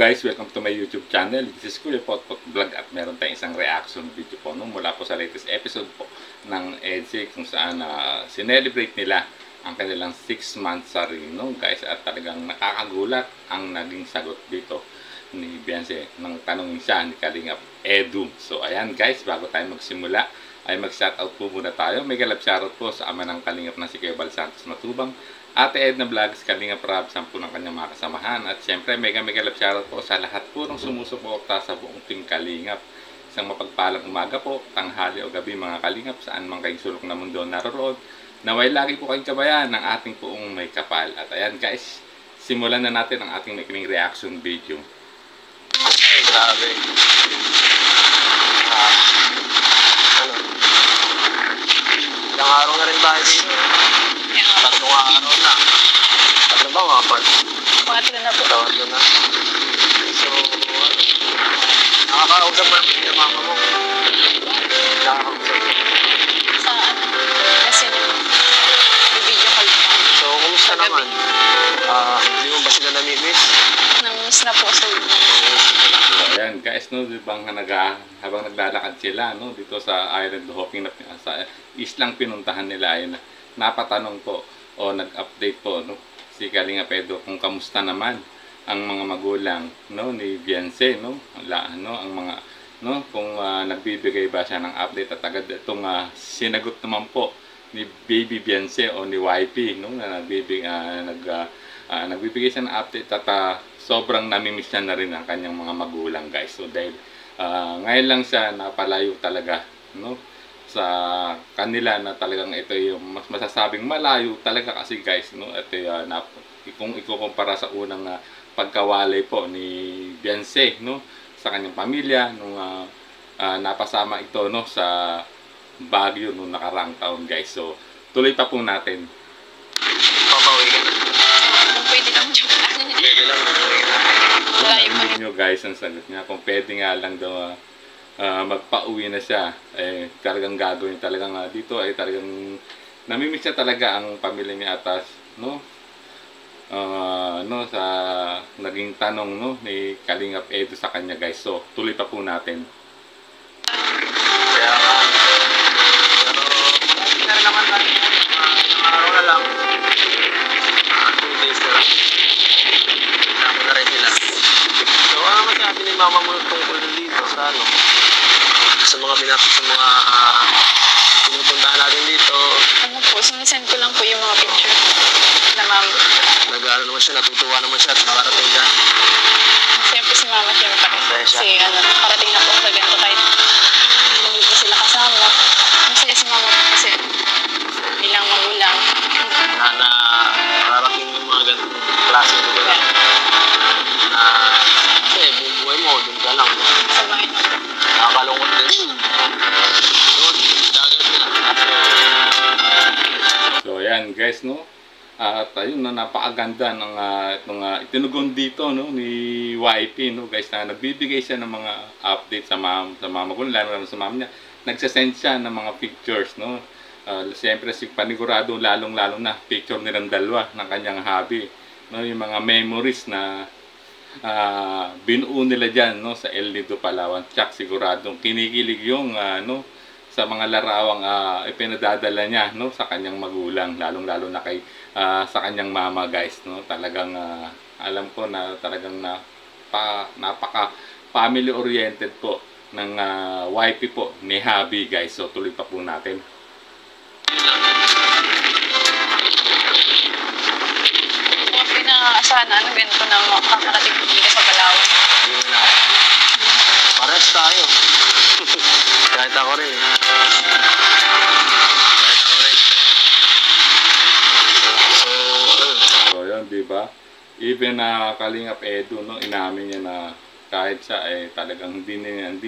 guys, welcome to my YouTube channel. This is Kuya Potpot Vlog at meron tayong isang reaction video po mula po sa latest episode po ng EDSA kung saan sinelebrate nila ang kanilang 6 months sa Reno guys, at talagang nakakagulat ang naging sagot dito ni Beyonce nang tanong siya ni Kalingap Edu. So ayan guys, bago tayo magsimula ay mag-shoutout po muna tayo. May galap shoutout po sa ama ng Kalingap na si Kuya Bal Santos Matubang, Ate Edna Vlogs, Kalingap Rab, 10 ng kanyang mga kasamahan. At syempre, mega love shoutout po sa lahat po ng sumusuporta sa buong team Kalingap. Isang mapagpalang umaga po, tanghali o gabi mga Kalingap, saan man kayong sulok na mundo naroon. Naway lagi po kayong kabayan ng ating poong may kapal. At ayan guys, simulan na natin ang ating maikling reaction video. Ay, grabe. Ilang araw na rin tayo dito. Tatlong araw na. Tatlo ba mga part? Pangatlo na po. Tatlo na. So, nakakausap mo yung mama mo. Nakakausap mo. Sa ano? Kasi video call pa. So, kumusta naman? Hindi mo ba sila namimiss? Namiss na po sa inyo. So ayan guys, no, habang naglalakad sila no, dito sa island hopping na sa islang pinuntahan nila ay napatanong po o nag-update po no, si Kalingap Edu kung kamusta naman ang mga magulang no, ni Beyonce no, ang mga no, kung nagbibigay ba siya ng update, at agad itong sinagot naman po ni Baby Beyonce o ni YP no, na nagbibigay siya ng update at sobrang namimiss niya na rin ang kanyang mga magulang guys. So dahil ngayon lang siya napalayo talaga no, sa kanila, na talagang ito yung mas masasabing malayo talaga kasi guys no, at kung ikukumpara sa unang pagkawalay po ni Beyonce no, sa kanyang pamilya nung napasama ito no sa Baguio nung nakaraang taon guys. So tuloy pa po natin. Papawi ka na. Kung pwede lang joke lang. Pwede lang. Narinig nyo guys ang sagot niya, kung pwede nga lang daw magpa-uwi na siya, eh talagang gagawin talagang dito ay talagang namimiss siya talaga ang pamilya niya atas no, no sa naging tanong no ni Kalingap Edu sa kanya guys. So tuloy pa po natin. Kaya pero hindi na rin naman tayo araw na lang. 2 days na lang. Kasama na rin sila. So ano naman sabi ni mama mo tungkol dito sa ano? Sa mga pinupuntahan natin dito. Ano po, sinisend ko lang po yung mga picture na mama. Nag-ano naman siya, natutuwa naman siya at nakarating dyan. Siyempre si mama siyempre. Kasi ano, parating na po sa ganito kahit hindi po sila kasama. Masaya si mama po kasi bilang magulang. Na nakarating yung mga ganitong klase ng lugar. Na kasi buhay mo, dun ka lang. Sa bahay na po. Nakakalungkot din. Doon, dagat na. So ayan guys no, at ayun na napakaganda ng itong itinugon dito no ni YP no guys, na nagbibigay siya ng mga update sa mama ko, lalo sa mama niya. Nagsasend siya ng mga pictures no. Siyempre si panigurado lalong-lalo na picture nilang dalawa ng kanyang hobby no, yung mga memories na binuo nila dyan no, sa El Nido, Palawan. Tsak siguradong kinikilig yung no, sa mga larawang ipinadadala niya no, sa kanyang magulang, lalong-lalo na kay sa kanyang mama guys no. Talagang alam ko na talagang napaka family oriented po ng YP po ni Habi guys. So tuloy pa po natin. Sana ano ganito na makakarating po dito sa Palawan. Hindi na. Pares tayo. Kahit ako rin. So yun, diba? Even Kalingap Edu no, inamin niya na kahit siya ay talagang hindi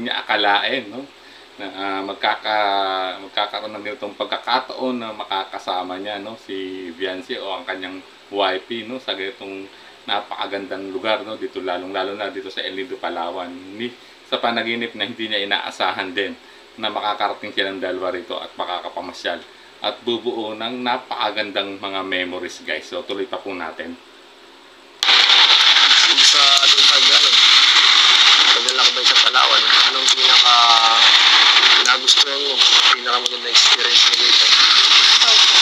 niya akalain no, na magkakaroon ng ganitong pagkakataon na makakasama niya no si Beyonce o ang kanyang YP no sa ganitong napakagandang lugar no, dito lalong-lalo na dito sa El Nido, Palawan. Sa panaginip na hindi niya inaasahan din na makakarating silang dalawa rito at makakapamasyal at bubuo ng napakagandang mga memories guys. So tuloy pa po natin. Sa doon pag ano, pinakamaganda experience mo dito? Opo.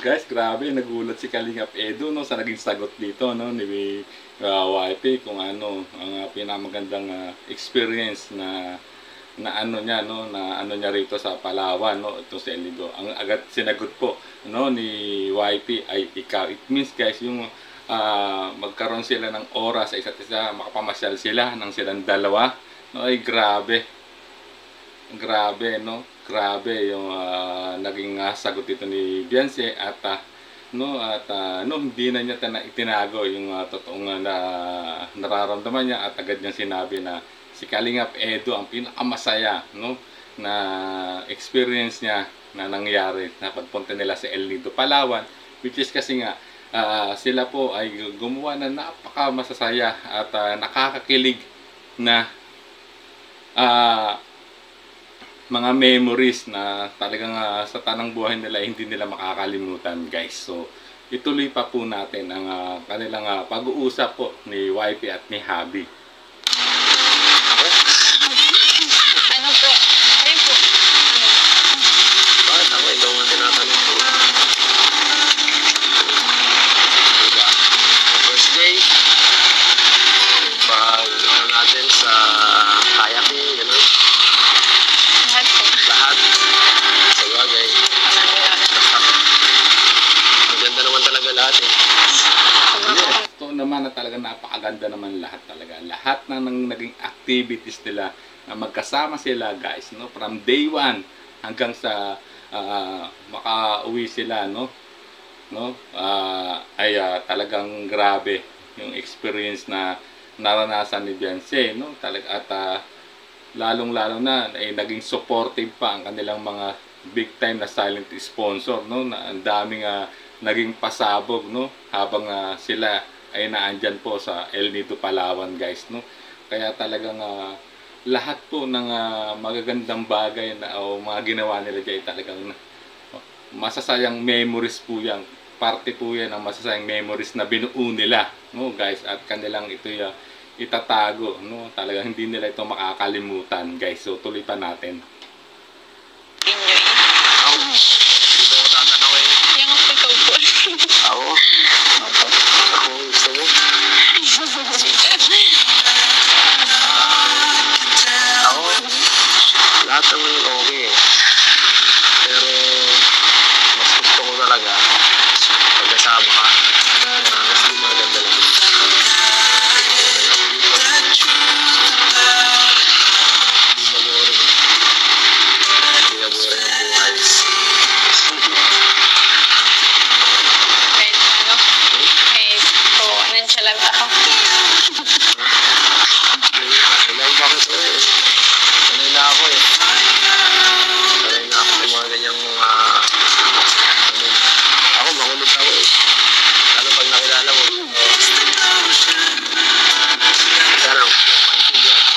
Guys, grabe, nagulat si Kalingap Edu, no, sa naging sagot dito, no, ni YP, kung ano ang pinamagandang experience na ano niya, no, na ano niya rito sa Palawan, no, ito si El Nido. Ang agad sinagot po, no, ni YP ay ikaw. It means, guys, yung magkaroon sila ng oras sa isa't isa, makapamasyal sila ng silang dalawa, no, ay grabe, no, grabe yung naging sagot dito ni Beyonce at no, hindi na niya itinago yung totoong nararamdaman niya at agad niyang sinabi na si Kalingap Edu ang pinakamasaya, no, na experience niya na nangyari na pagpunta nila sa El Nido, Palawan, which is kasi nga sila po ay gumawa na napakamasasaya at nakakakilig na mga memories na talagang sa tanang buhay nila hindi nila makakalimutan, guys. So ituloy pa po natin ang kanilang pag-uusap po ni YP at ni Habi. Ano po? Ayun po. Bakit ako? Ikaw nga tinatanong ko. Diba? The first day, pag natin sa kayaking, gano'n. Lahat po. Lahat. Sa bagay. Ang ganda naman talaga lahat eh. Yes, ito naman na talaga napakaganda naman lahat talaga. Lahat na ng naging activities nila na magkasama sila, guys, no, from day 1 hanggang sa makauwi sila, no, ay talagang grabe yung experience na naranasan ni Beyonce, no, talaga. At lalong-lalo na ay naging supportive pa ang kanilang mga big time na silent sponsor, no, na ang daming naging pasabog, no, habang sila ay naandyan po sa El Nido, Palawan, guys, no. Kaya talagang lahat po ng magagandang bagay na o mga ginawa nila diyan talagang masasayang memories po yan. Parte po yan ng masasayang memories na binuo nila, no, guys, at kanilang ito itatago, no, talagang hindi nila ito makakalimutan, guys. So tuloy pa natin. Enjoy. Ako, dito ko tatanawin. Yung ako ikaw po. Ako? Opo. Ako gusto mo? Ako? Lahat naman yun okay eh. Pero, mas gusto ko talaga pagkasama ka. Mas di maganda lang. Di ba boring? Di ba boring ang buhay? Kahit ano. Kahit po, nonchalant ako. Alam bakit ko eh. Sanay na ako eh. Sanay na ako sa mga ganyang ano. Ako makulit ako eh. Lalo pag nakilala mo. Sana maintindihan mo.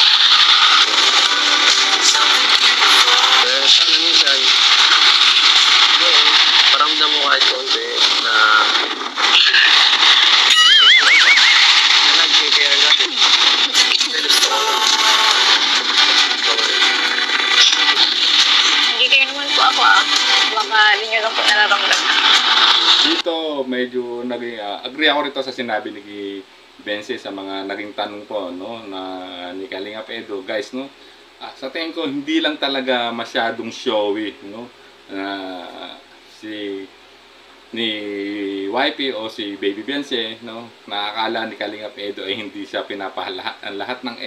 Pero sana minsan, paramdam mo kahit konti na nag-care ka din. Gusto ko lang. Hindi kayo naman po ako baka hindi nyo lang po nararamdaman. Dito medyo naging agree ako rito sa sinabi ni Beyonce sa mga naging tanong po, no, na ni Kalingap Edu, guys, no. Sa tingin ko hindi lang talaga masyadong showy, no, si ni YP o si Baby Beyonce, no, nakakala ni Kalingap Edu ay hindi siya pinapahalahat, ang lahat ng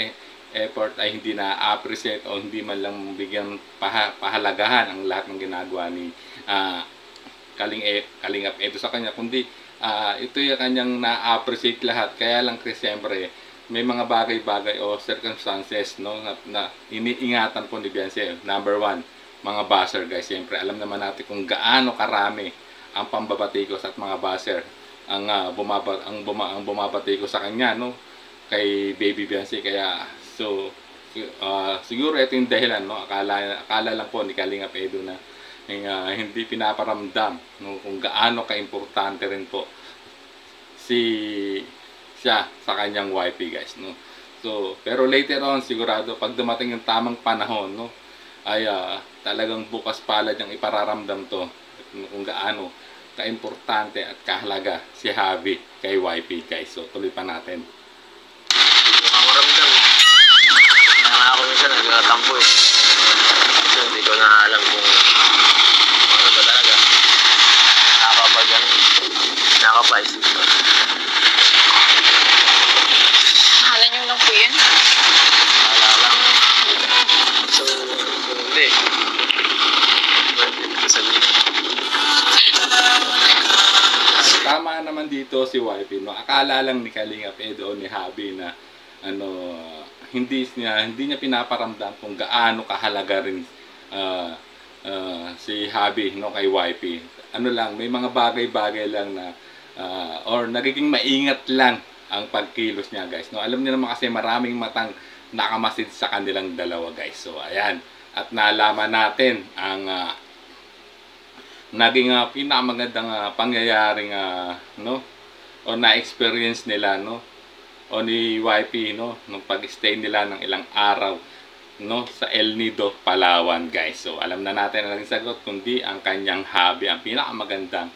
effort ay hindi na-appreciate o hindi man lang bigyan pahalagahan ang lahat ng ginagawa ni Kalingap Edu sa kanya, kundi ito yung kanyang na-appreciate lahat. Kaya lang kasi siyempre may mga bagay-bagay o circumstances, no, na iniingatan po ni Beyonce. Number 1, mga buzzer, guys. Siyempre alam naman natin kung gaano karami ang pambabatikos at mga buzzer ang bumabatikos sa kanya, no, kay Baby Beyonce. Kaya so siguro ito yung dahilan, no, akala lang po ni Kalingap Edu na hindi pinaparamdam, no, kung gaano kaimportante rin po siya sa kanyang YP, guys, no. So pero later on sigurado pag dumating yung tamang panahon, no, ay talagang bukas palad niyang ipararamdam to kung gaano kaimportante at kahalaga si Javi kay YP, guys. So tuloy pa natin. Hindi ko makaramdam eh. Kaya nga ako minsan nagtatampo eh. So hindi ko na alam kung ano ba talaga. Nakapaisip ko. Akala nyo lang po yun? Wala lang. So, hindi. Pwede ko sabihin. Tama naman dito si YP, no? Akala lang ni Kalingap Edo o ni Javi na hindi niya pinaparamdam kung gaano kahalaga rin si Javi, no, kay YP. Ano lang, may mga bagay-bagay lang na or nagiging maingat lang ang pagkilos niya, guys, no? Alam niyo naman kasi maraming matang nakamasid sa kanilang dalawa, guys. So ayan, at nalaman natin ang naging pinakamagandang pangyayaring no, o na-experience nila, no, o ni YP, no, nung pag-stay nila ng ilang araw, no, sa El Nido, Palawan, guys. So alam na natin ang naging sagot, kundi ang kanyang Javi, ang pinakamagandang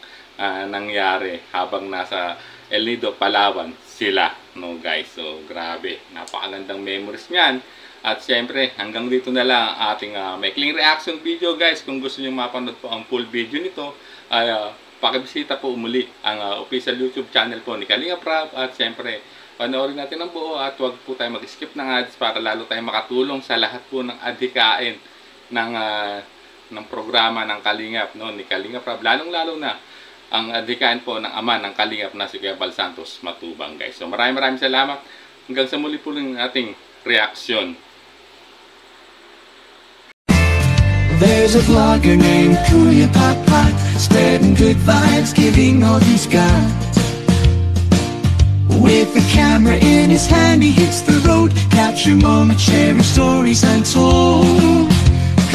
nangyari habang nasa El Nido, Palawan sila, no, guys. So grabe, napakagandang memories niyan. At syempre, hanggang dito na lang ang ating maikling reaction video, guys. Kung gusto niyo mapanood po ang full video nito, ay pakibisita po umuli ang official YouTube channel po ni Kalingap Rab. At syempre, panoorin natin ang buo at huwag po tayo mag-skip ng ads para lalo tayong makatulong sa lahat po ng adhikain ng programa ng Kalingap, no, ni Kalingap Rab. Lalong-lalo na ang adhikain po ng ama ng Kalingap na si Kuya Bal Santos Matubang, guys. So maraming salamat. Hanggang sa muli po ng ating reaksyon. There's a vlogger named Kuya Pot, spreading good vibes, giving all he's got. With the camera in his hand, he hits the road, capture moments, sharing stories untold.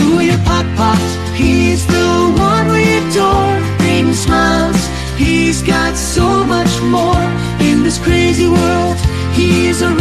Kuya Pot, he's the one we adore, bring smiles, he's got so much more. In this crazy world, he is a